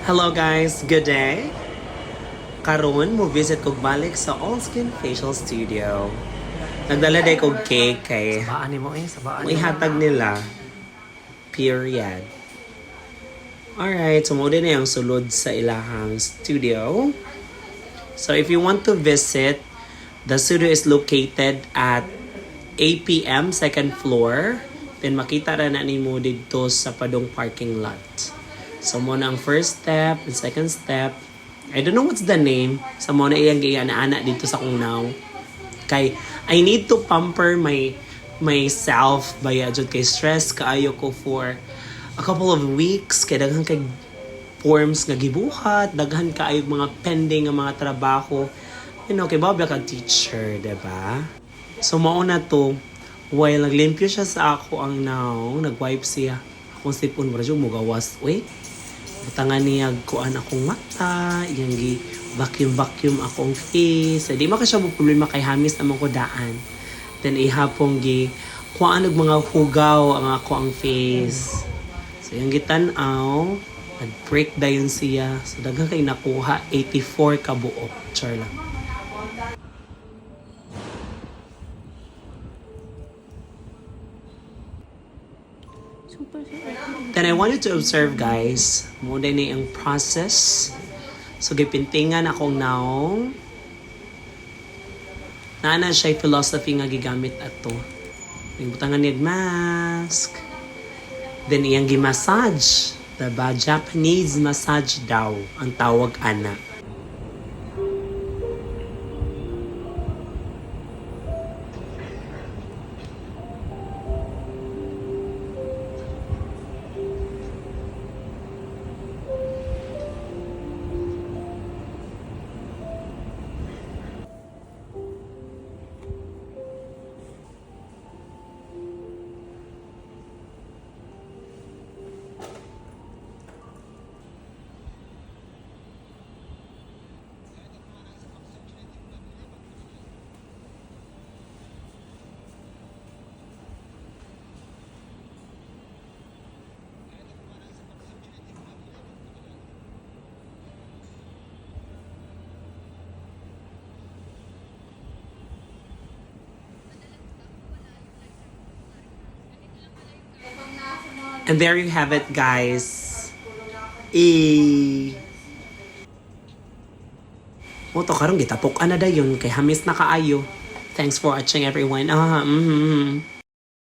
Hello guys, good day. Karon mo visit kog balik sa All Skin Facial Studio. Nagdala day kog cake kay Sabaan ni mo sabaan. ihatag nila. Period. Alright, so mo din na yung sulod sa ilahang studio. So if you want to visit, the studio is located at APM second floor. Then makita ra na nimo dito sa padong parking lot. So mo na ang first step, and second step. I don't know what's the name. Sa mo na iyang giana-ana dito sa Kunaw. Kay I need to pamper myself baya jud kay stress kaayo ko for a couple of weeks kay daghan kay forms nga gibuhat, daghan kaayo mga pending nga mga trabaho. You know, kay babla kag teacher, diba? So mao na to, while naglimpyo siya sa ako ang now, nag-wipe siya. Akong sipon mo rin mugawas. Uy, butangan niya kuan akong mata, iyang gi vacuum akong face. Di maka siya mo problema kay hamis naman ko daan. Then ihapong gi kuan og mga hugaw ang ako ang face. So yung gitan-aw, nag-break dayon siya. So daghang kay nakuha 84 ka buok. Char lang. Then I wanted to observe guys, muna na yung process. So gipintingan akong naong. Naana siya philosophy nga gigamit ato. Yung butangan niya mask. Then iyang gi-massage. Diba? Japanese massage daw ang tawag ana. And there you have it, guys. Moto karong gitapok ana dayon kay hamis na kaayo. Thanks for watching everyone.